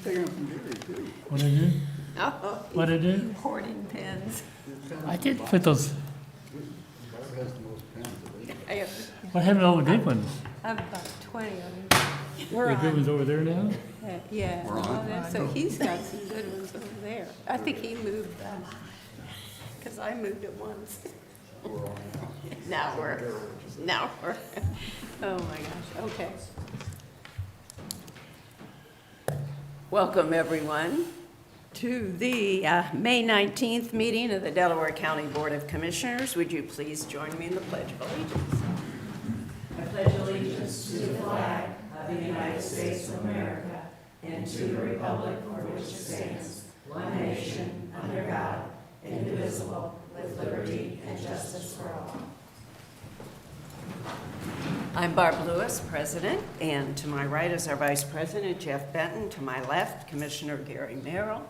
taking them from Gary, too. What I do? Oh, What I do? hoarding pens. I did put those. Barb has the most pens of any. I have What happened to all the good ones? about 20 of them. We're The good ones on. over there now? Yeah, We're on. so he's got some good ones over there. I think he moved them, because I moved it once. We're on Now we're, oh my gosh, okay. Welcome, everyone, to the May 19th meeting of the Delaware County Board of Commissioners. Would you please join me in the Pledge of Allegiance? I pledge allegiance to the flag of the United States of America and to the republic for which it stands, one nation, under God, indivisible, with liberty and justice for all. I'm Barb Lewis, President, and to my right is our Vice President, Jeff Benton. To my left, Commissioner Gary Merrill,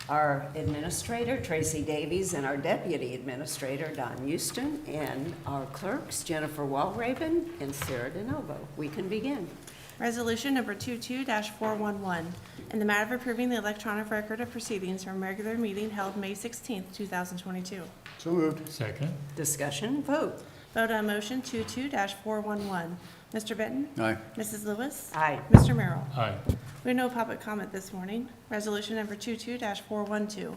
our Administrator, Tracy Davies, and our Deputy Administrator, Don Houston, and our clerks, Jennifer Walraven and Sarah DeNovo. We can begin. Resolution number 22-411, in the matter of approving the electronic record of proceedings from regular meeting held May 16th, 2022. So moved. Second. Discussion, vote. Vote on motion 22-411. Mr. Benton? Aye. Mrs. Lewis? Aye. Mr. Merrill? Aye. We have no public comment this morning. Resolution number 22-412,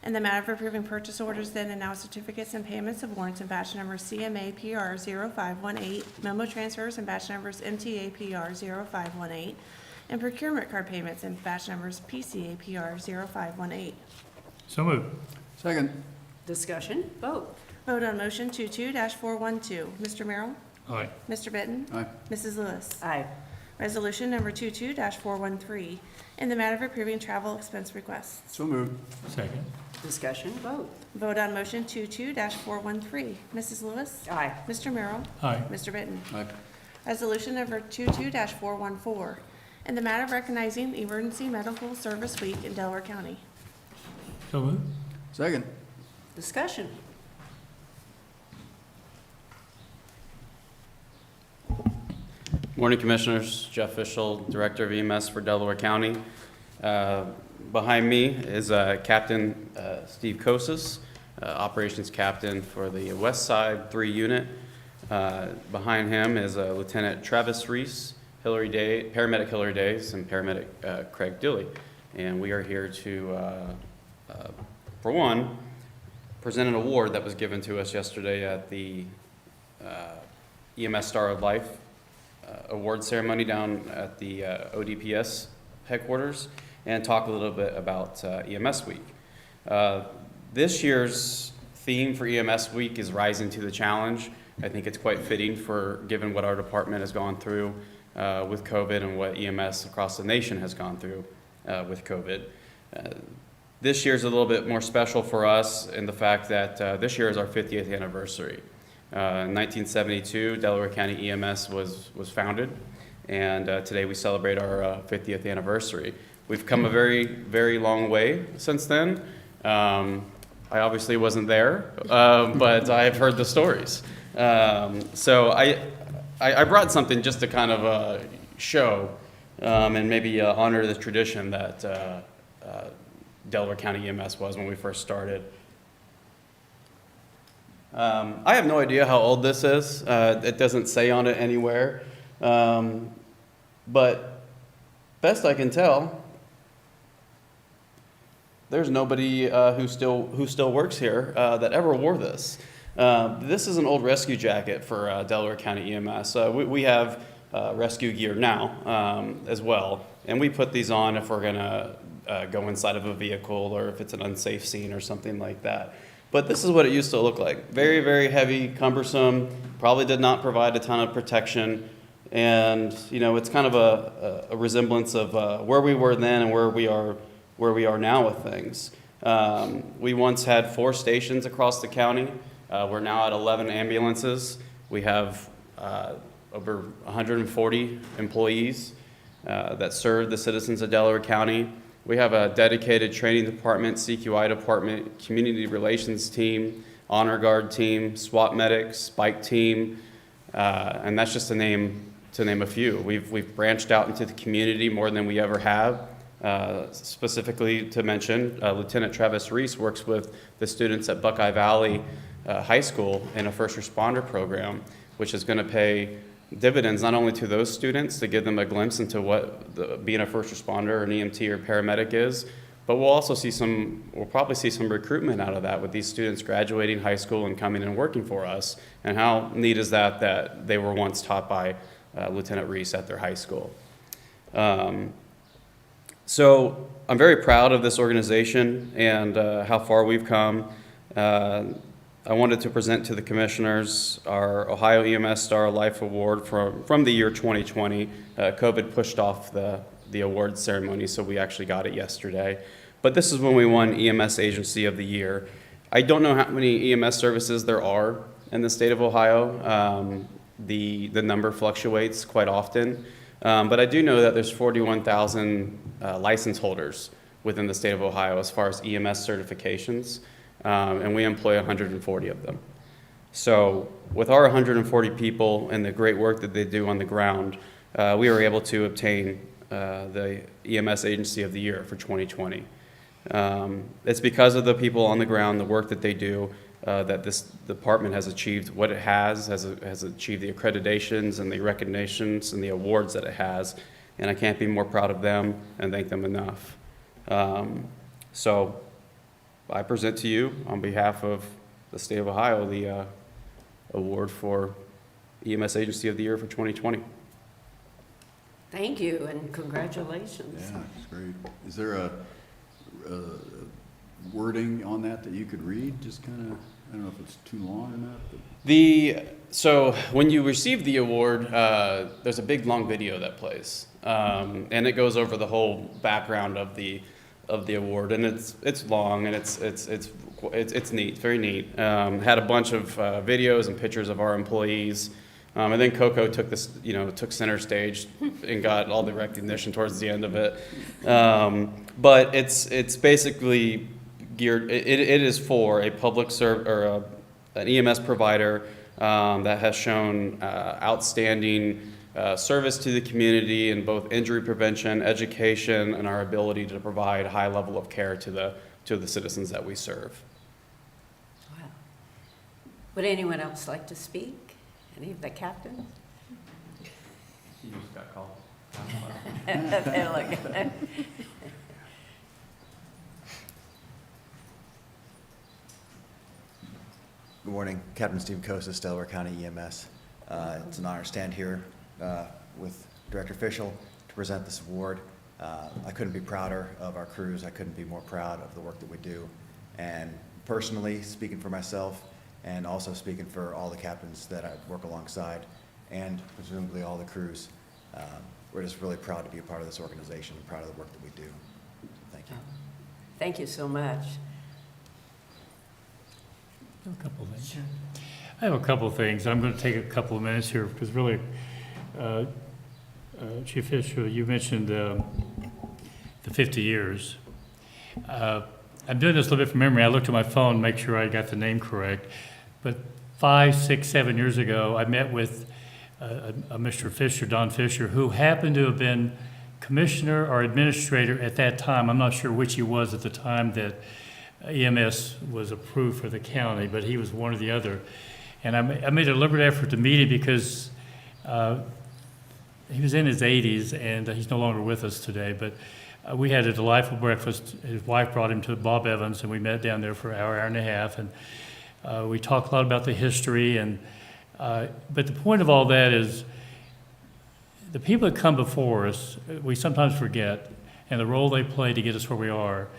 in the matter of approving purchase orders then and now certificates and payments of warrants in batch numbers CMA PR 0518, memo transfers in batch numbers MTA PR 0518, and procurement card payments in batch numbers PCA PR 0518. So moved. Second. Discussion, vote. Vote on motion 22-412. Mr. Merrill? Aye. Mr. Benton? Aye. Mrs. Lewis? Aye. Resolution number 22-413, in the matter of approving travel expense requests. So moved. Second. Discussion, vote. Vote on motion 22-413. Mrs. Lewis? Aye. Mr. Merrill? Aye. Mr. Benton? Aye. Resolution number 22-414, in the matter of recognizing Emergency Medical Service Week in Delaware County. So moved. Second. Discussion. Morning, Commissioners. Jeff Fischel, Director of EMS for Delaware County. Behind me is Captain Steve Kosas, Operations Captain for the West Side 3 Unit. Behind him is Lieutenant Travis Reese, Paramedic Hillary Days, and Paramedic Craig Dilley. And we are here to, for one, present an award that was given to us yesterday at the EMS Star of Life award ceremony down at the ODPS headquarters, and talk a little bit about EMS Week. This year's theme for EMS Week is Rising to the Challenge. I think it's quite fitting for given what our department has gone through with COVID and what EMS across the nation has gone through with COVID. This year's a little bit more special for us in the fact that this year is our 50th anniversary. In 1972, Delaware County EMS was founded, and today we celebrate our 50th anniversary. We've come a very, very long way since then. I obviously wasn't there, but I've heard the stories. So I brought something just to kind of show and maybe honor the tradition that Delaware County EMS was when we first started. I have no idea how old this is. It doesn't say on it anywhere. But best I can tell, there's nobody who still works here that ever wore this. This is an old rescue jacket for Delaware County EMS. We have rescue gear now as well, and we put these on if we're gonna go inside of a vehicle or if it's an unsafe scene or something like that. But this is what it used to look like. Very, very heavy, cumbersome, probably did not provide a ton of protection. And, you know, it's kind of a resemblance of where we were then and where we are now with things. We once had 4 stations across the county. We're now at 11 ambulances. We have over 140 employees that serve the citizens of Delaware County. We have a dedicated training department, CQI department, community relations team, honor guard team, SWAT medics, bike team, and that's just to name a few. We've branched out into the community more than we ever have. Specifically to mention, Lieutenant Travis Reese works with the students at Buckeye Valley High School in a first responder program, which is going to pay dividends not only to those students to give them a glimpse into what being a first responder, an EMT, or paramedic is, but we'll probably see some recruitment out of that with these students graduating high school and coming and working for us. And how neat is that they were once taught by Lieutenant Reese at their high school. So I'm very proud of this organization and how far we've come. I wanted to present to the commissioners our Ohio EMS Star Life Award from the year 2020. COVID pushed off the awards ceremony, so we actually got it yesterday. But this is when we won EMS Agency of the Year. I don't know how many EMS services there are in the state of Ohio. The number fluctuates quite often. But I do know that there's 41,000 license holders within the state of Ohio as far as EMS certifications, and we employ 140 of them. So with our 140 people and the great work that they do on the ground, we were able to obtain the EMS Agency of the Year for 2020. It's because of the people on the ground, the work that they do, that this department has achieved what it has achieved the accreditations and the recognitions and the awards that it has, and I can't be more proud of them and thank them enough. So I present to you on behalf of the state of Ohio the award for EMS Agency of the Year for 2020. Thank you and congratulations. Yeah, it's great. Is there a wording on that you could read? Just kind of, I don't know if it's too long enough. But... So when you receive the award, there's a big long video that plays, and it goes over the whole background of the award, and it's long and it's neat, very neat. Had a bunch of videos and pictures of our employees. And then Coco took center stage and got all the recognition towards the end of it. But it's basically geared. It is for a public an EMS provider that has shown outstanding service to the community in both injury prevention, education, and our ability to provide a high level of care to the citizens that we serve. Wow. Would anyone else like to speak? Any of the captains? You just got called. Good morning, Captain Steve Kosas, Delaware County EMS. It's an honor to stand here with Director Fischel to present this award. I couldn't be prouder of our crews. I couldn't be more proud of the work that we do. And personally, speaking for myself, and also speaking for all the captains that I work alongside, and presumably all the crews, we're just really proud to be a part of this organization and proud of the work that we do. Thank you. Thank you so much. A couple of things. I have a couple of things. I'm going to take a couple of minutes here because really, Chief Fisher, you mentioned the 50 years. I'm doing this a little bit from memory. I looked at my phone to make sure I got the name correct. But 5, 6, 7 years ago, I met with a Mr. Fisher, Don Fisher, who happened to have been commissioner or administrator at that time. I'm not sure which he was at the time that EMS was approved for the county, but he was one or the other. And I made a deliberate effort to meet him because he was in his 80s and he's no longer with us today. But we had a delightful breakfast. His wife brought him to Bob Evans, and we met down there for an hour and a half. And we talked a lot about the history. But the point of all that is the people that come before us, we sometimes forget, and the role they play to get us where we are.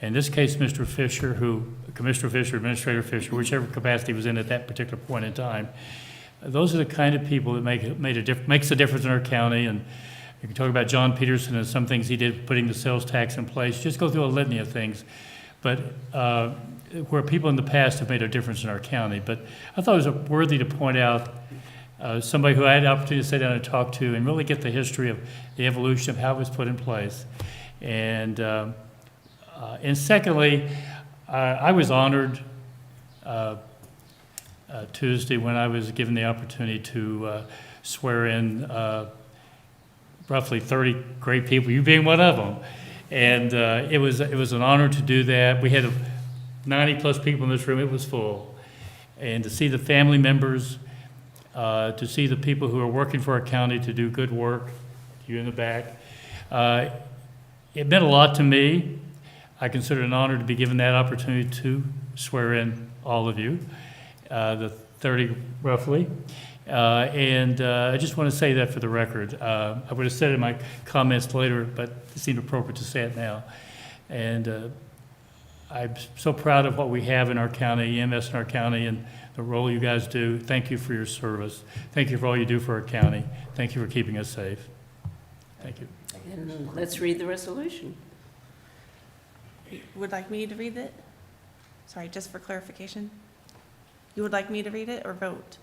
In this case, Mr. Fisher, Commissioner Fisher, Administrator Fisher, whichever capacity he was in at that particular point in time, those are the kind of people that makes a difference in our county. And you can talk about John Peterson and some things he did, putting the sales tax in place. Just go through a litany of things. But where people in the past have made a difference in our county. But I thought it was worthy to point out somebody who I had the opportunity to sit down and talk to and really get the history of the evolution of how it was put in place. And secondly, I was honored Tuesday when I was given the opportunity to swear in roughly 30 great people, you being one of them. And it was an honor to do that. We had 90-plus people in this room. It was full. And to see the family members, to see the people who are working for our county to do good work, you in the back, it meant a lot to me. I consider it an honor to be given that opportunity to swear in all of you, the 30 roughly. I just want to say that for the record. I would have said it in my comments later, but it seemed appropriate to say it now. And I'm so proud of what we have in our county, EMS in our county, and the role you guys do. Thank you for your service. Thank you for all you do for our county. Thank you for keeping us safe. Thank you. And let's read the resolution. Would like me to read it? Sorry, just for clarification. You would like me to read it or vote?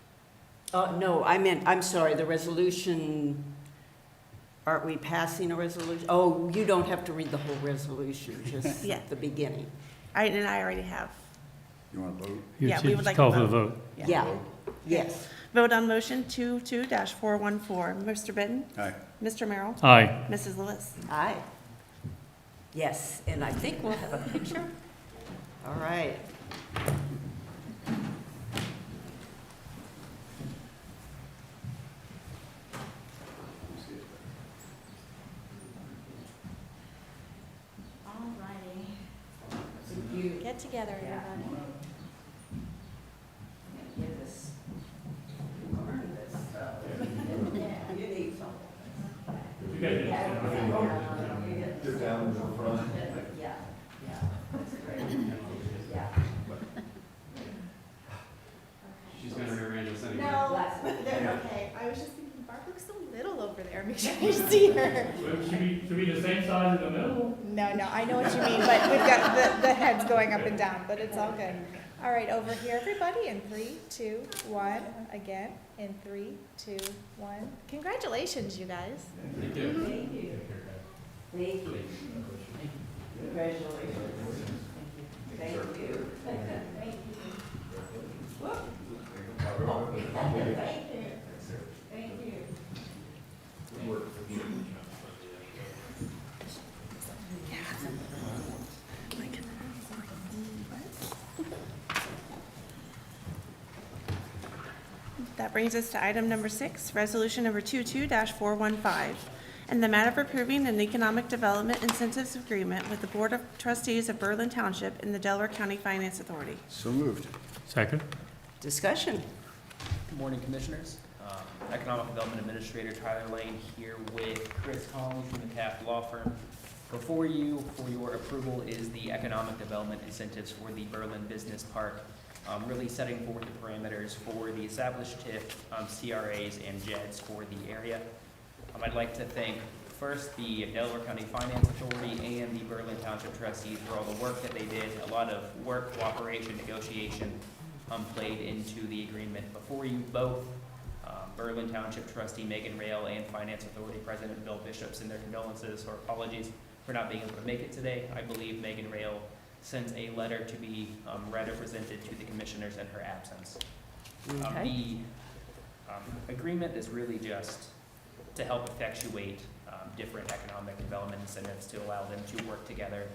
No, I'm sorry, the resolution, aren't we passing a resolution? Oh, you don't have to read the whole resolution, just Yeah. the beginning. I already have. You want to vote? Yeah, we would like to Call for the vote. vote. Yeah, yes. Vote on motion 22-414. Mr. Benton? Aye. Mr. Merrill? Aye. Mrs. Lewis? Aye. Yes, and I think we'll have a picture. All right. Alrighty. Get together, everybody. Get this. Learn this stuff. You need some. Yeah, yeah, that's great. Yeah. She's gonna rearrange us anyway. No, they're okay. I was just thinking, Barb looks so little over there. Make sure you see her. Should be the same size in the middle? No, I know what you mean, but we've got the heads going up and down, but it's all good. All right, over here, everybody, in 3, 2, 1. Again, in 3, 2, 1. Congratulations, you guys. Thank you. Thank you. Thank you. Congratulations. Thank you. Thank you. Whoop. Oh, thank you. Thank you. That brings us to item number 6, resolution number 22-415, and the matter of approving an economic development incentives agreement with the Board of Trustees of Berlin Township and the Delaware County Finance Authority. So moved. Second? Discussion. Good morning, Commissioners. Economic Development Administrator Tyler Lane here with Chris Collins from the CAF Law Firm. Before you, for your approval, is the economic development incentives for the Berlin Business Park, really setting forth the parameters for the established TIF, CRAs, and JEDs for the area. I'd like to thank first the Delaware County Finance Authority and the Berlin Township Trustees for all the work that they did. A lot of work, cooperation, negotiation played into the agreement. Before you both, Berlin Township Trustee Megan Rail and Finance Authority President Bill Bishop send their condolences or apologies for not being able to make it today. I believe Megan Rail sent a letter to be read or presented to the commissioners in her absence. Okay. The agreement is really just to help effectuate different economic development incentives to allow them to work together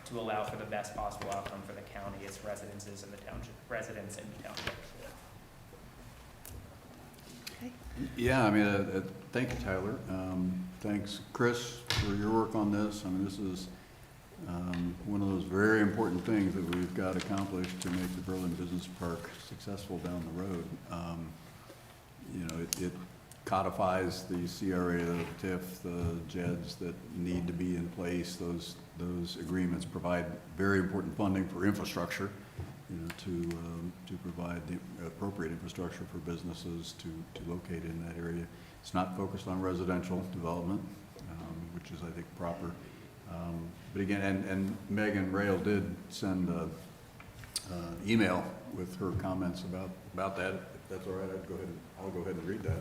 to allow for the best possible outcome for the county, its residents and the township, residents in the township. Yeah, I mean, thank you, Tyler. Thanks, Chris, for your work on this. I mean, this is one of those very important things that we've got accomplished to make the Berlin Business Park successful down the road. You know, it codifies the CRA, the TIF, the JEDs that need to be in place. Those agreements provide very important funding for infrastructure, you know, to provide the appropriate infrastructure for businesses to locate in that area. It's not focused on residential development, which is, I think, proper. But again, and Megan Rail did send an email with her comments about that. If that's all right, I'll go ahead and read that.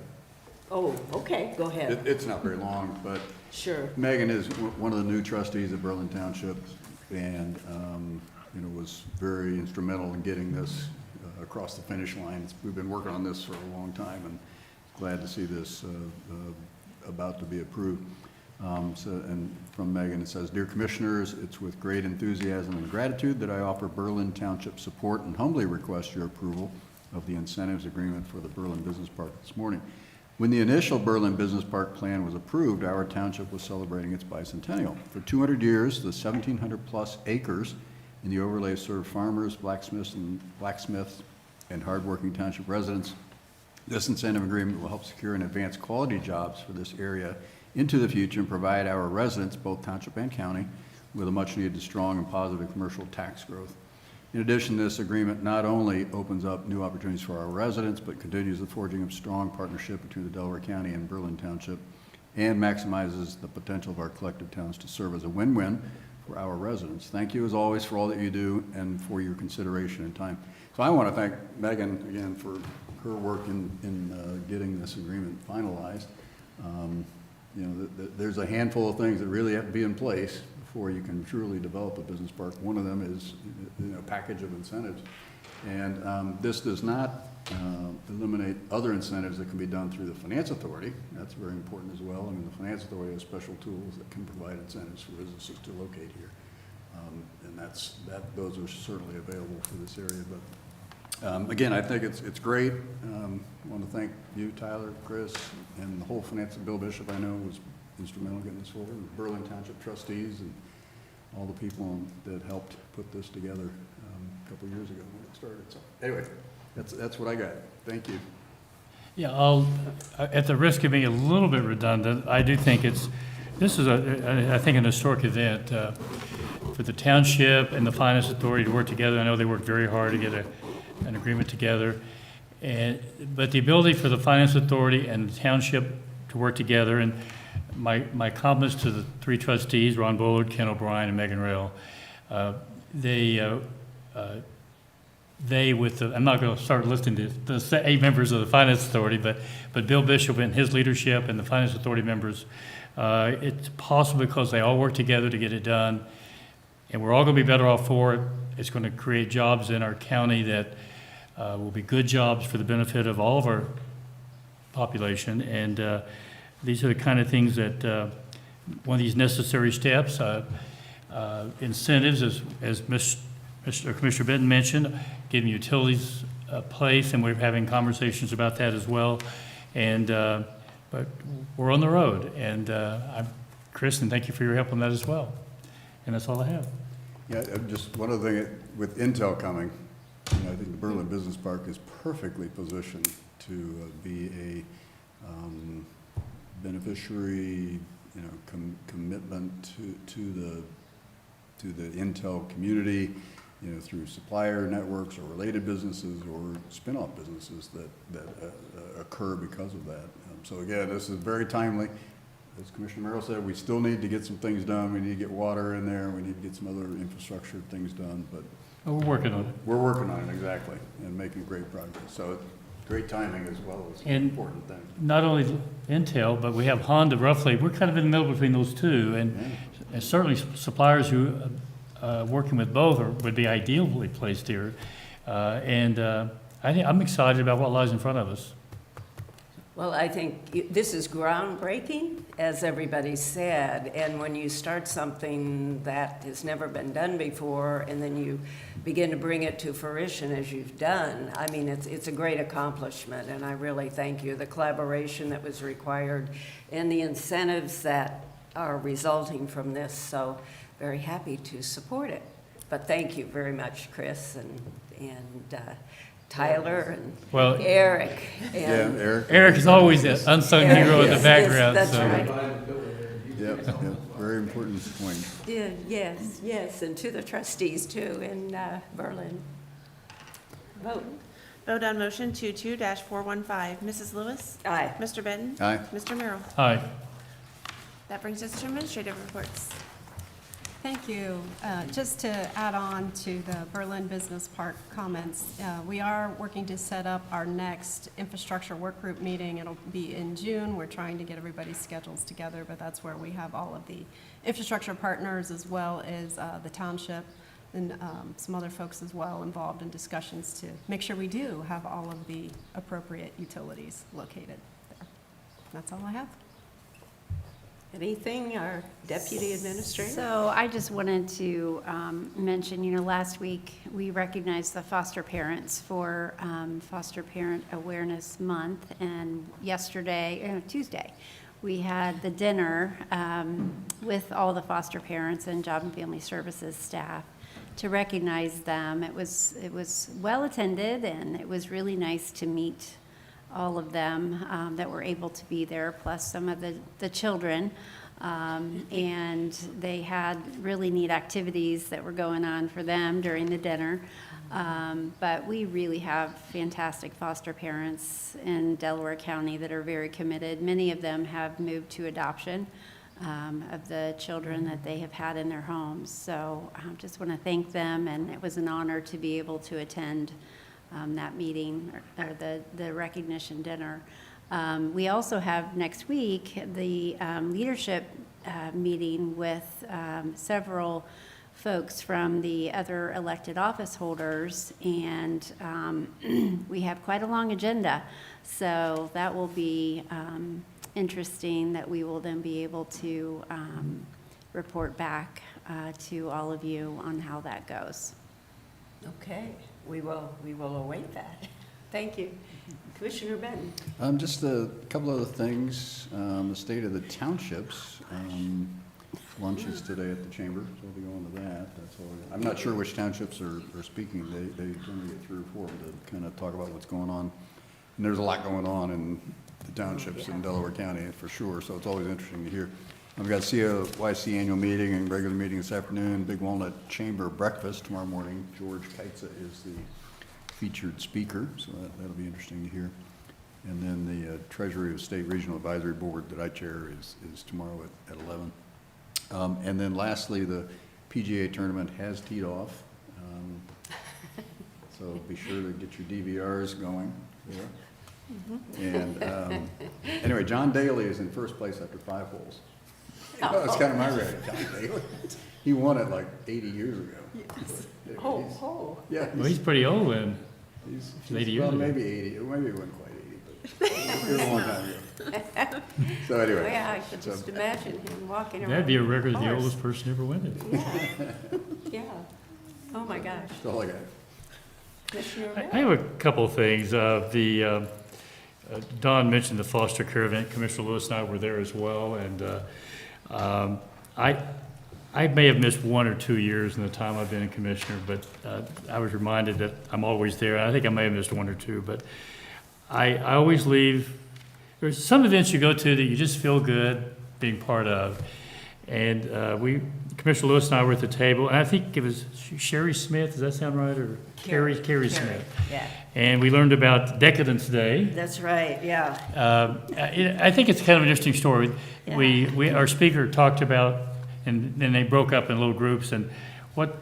Oh, okay, go ahead. It's not very long, but Sure. Megan is one of the new trustees of Berlin Township, and you know, was very instrumental in getting this across the finish line. We've been working on this for a long time, and glad to see this about to be approved. And from Megan, it says, "Dear Commissioners, it's with great enthusiasm and gratitude that I offer Berlin Township support and humbly request your approval of the incentives agreement for the Berlin Business Park this morning. When the initial Berlin Business Park plan was approved, our township was celebrating its bicentennial. For 200 years, the 1,700-plus acres in the overlay served farmers, blacksmiths, and hardworking township residents. This incentive agreement will help secure and advance quality jobs for this area into the future and provide our residents, both township and county, with a much-needed strong and positive commercial tax growth. In addition, this agreement not only opens up new opportunities for our residents, but continues the forging of strong partnership between the Delaware County and Berlin Township, and maximizes the potential of our collective towns to serve as a win-win for our residents. Thank you, as always, for all that you do and for your consideration and time." So I want to thank Megan again for her work in getting this agreement finalized. There's a handful of things that really have to be in place before you can truly develop a business park. One of them is a package of incentives. And this does not eliminate other incentives that can be done through the Finance Authority. That's very important as well. I mean, the Finance Authority has special tools that can provide incentives for businesses to locate here. And those are certainly available for this area. But again, I think it's great. I want to thank you, Tyler, Chris, and the whole finance. Bill Bishop, I know, was instrumental in getting this forward, and Berlin Township trustees and all the people that helped put this together a couple years ago when it started. So anyway, that's what I got. Thank you. Yeah, at the risk of being a little bit redundant, I do think this is I think an historic event for the township and the Finance Authority to work together. I know they worked very hard to get an agreement together. But the ability for the Finance Authority and the township to work together, and my compliments to the three trustees, Ron Bullard, Ken O'Brien, and Megan Rail. I'm not going to start listing the 8 members of the Finance Authority, but Bill Bishop and his leadership and the Finance Authority members, it's possible because they all work together to get it done, and we're all going to be better off for it. It's going to create jobs in our county that will be good jobs for the benefit of all of our population, and these are the kind of things that one of these necessary steps, incentives, as Commissioner Benton mentioned, giving utilities a place, and we're having conversations about that as well. And but we're on the road, and Chris, and thank you for your help on that as well. And that's all I have. Yeah, just one other thing, with Intel coming, I think the Berlin Business Park is perfectly positioned to be a beneficiary, commitment to the Intel community, through supplier networks or related businesses or spin-off businesses that occur because of that. So again, this is very timely. As Commissioner Merrill said, we still need to get some things done. We need to get water in there. We need to get some other infrastructure things done, but We're working on it. we're working on it, exactly, and making great progress. So great timing as well as an And important thing. not only Intel, but we have Honda roughly. We're kind of in the middle between those two, and certainly suppliers who working with both would be ideally placed here. I think I'm excited about what lies in front of us. Well, I think this is groundbreaking, as everybody said, and when you start something that has never been done before, and then you begin to bring it to fruition as you've done, I mean, it's a great accomplishment, and I really thank you. The collaboration that was required and the incentives that are resulting from this, so very happy to support it. But thank you very much, Chris and Tyler and Eric. And Eric. Eric is always the unsung hero in the background. That's so. right. Yep, very important point. Yeah, yes, and to the trustees too in Berlin. Vote. Vote on motion 22-415. Mrs. Lewis? Aye. Mr. Benton? Aye. Mr. Merrill? Hi. That brings us to administrative reports. Thank you. Just to add on to the Berlin Business Park comments, we are working to set up our next infrastructure work group meeting. It'll be in June. We're trying to get everybody's schedules together, but that's where we have all of the infrastructure partners as well as the township and some other folks as well involved in discussions to make sure we do have all of the appropriate utilities located there. That's all I have. Anything, our deputy administrator? So I just wanted to mention, last week, we recognized the foster parents for Foster Parent Awareness Month, and Tuesday, we had the dinner with all the foster parents and Job and Family Services staff to recognize them. It was well attended, and it was really nice to meet all of them that were able to be there, plus some of the children. And they had really neat activities that were going on for them during the dinner. But we really have fantastic foster parents in Delaware County that are very committed. Many of them have moved to adoption of the children that they have had in their homes. So I just want to thank them, and it was an honor to be able to attend that meeting, or the recognition dinner. We also have next week the leadership meeting with several folks from the other elected office holders, and we have quite a long agenda. So that will be interesting, that we will then be able to report back to all of you on how that goes. Okay, we will await that. Thank you. Commissioner Benton. Just a couple other things. The state of the townships, lunch is today at the chamber, so we'll be going to that. That's all. I'm not sure which townships are speaking. They generally get 3 or 4 to kind of talk about what's going on. And there's a lot going on in the townships in Delaware County for sure, so it's always interesting to hear. I've got COYC annual meeting and regular meeting this afternoon, Big Walnut Chamber breakfast tomorrow morning. George Keitza is the featured speaker, so that'll be interesting to hear. And then the Treasury of State Regional Advisory Board that I chair is tomorrow at 11. And then lastly, the PGA tournament has teed off. So be sure to get your DVRs going. Yeah. And anyway, John Daly is in first place after 5 holes. That's kind of my record, John Daly. He won it like 80 years ago. Yes. Oh. Yeah. Well, he's pretty old then. He's 80 years well, ago. maybe 80. Maybe it wasn't quite 80, but it was a long time ago. So anyway. Yeah, I could just imagine him walking around. That'd be a record of the course. oldest person ever win it. Yeah, yeah. Oh, my gosh. That's all I got. Commissioner I Benton. have a couple of things. Don mentioned the foster care event. Commissioner Lewis and I were there as well, and I may have missed 1 or 2 years in the time I've been a commissioner, but I was reminded that I'm always there. I think I may have missed 1 or 2, but I always leave. There's some events you go to that you just feel good being part of, and Commissioner Lewis and I were at the table, and I think it was Sherry Smith. Does that sound right, or Carrie Smith? Yeah, And we learned about Decadence Day. that's right, yeah. I think it's kind of an interesting story. Yeah. Our speaker talked about, and then they broke up in little groups, and what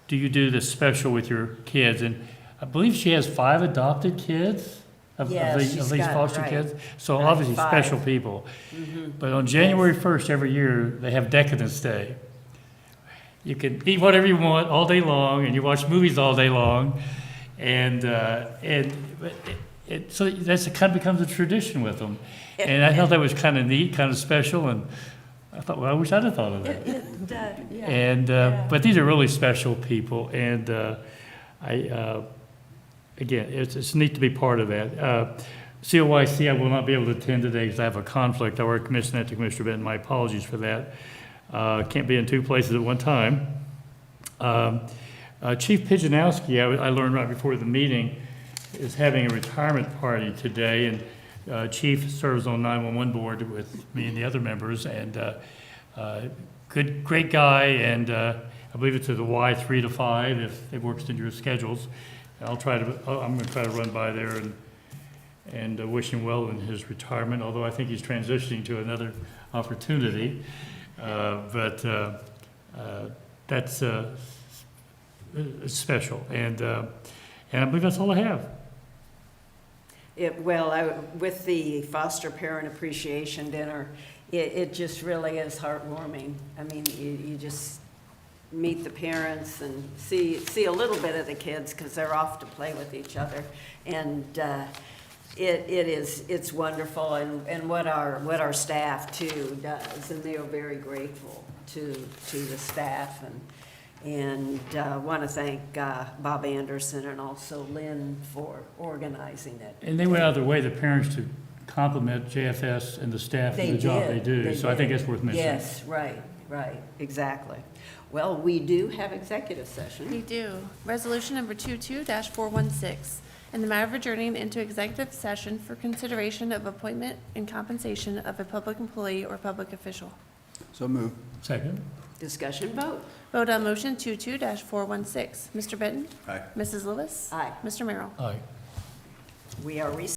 do you do that's special with your kids? And I believe she has 5 adopted kids of Yes, these she's got, foster right. kids. So Right, obviously 5. special people. Mhm. But on January 1st every year, they have Decadence Day. You can eat whatever you want all day long, and you watch movies all day long, and so that's kind of becomes a tradition with them. And I thought that was kind of neat, kind of special, and I thought, well, I wish I'd have thought of that. Yeah. And but these are really special people, and again, it's neat to be part of that. COYC, I will not be able to attend today because I have a conflict. I already commissioned that to Commissioner Benton. My apologies for that. Can't be in 2 places at one time. Chief Pijanowski, I learned right before the meeting, is having a retirement party today, and Chief serves on 911 board with me and the other members, and great guy, and I believe it's at the Y 3 to 5 if it works in your schedules. I'm going to try to run by there and wish him well in his retirement, although I think he's transitioning to another opportunity. But that's special, and I believe that's all I have. With the Foster Parent Appreciation Dinner, it just really is heartwarming. I mean, you just meet the parents and see a little bit of the kids because they're off to play with each other. And it's wonderful, and what our staff too does, and they are very grateful to the staff, and want to thank Bob Anderson and also Lynn for organizing it. And they went out of their way, the parents, to compliment JFS and the staff for They the job they did, do. they So I think did. that's worth mentioning. Yes, right, exactly. Well, we do have executive We session. do. Resolution number 22-416, in the matter of adjourning into executive session for consideration of appointment and compensation of a public employee or public official. So move. Second? Discussion vote. Vote on motion 22-416. Mr. Benton? Aye. Mrs. Lewis? Aye. Mr. Merrill? Aye. We are recessed.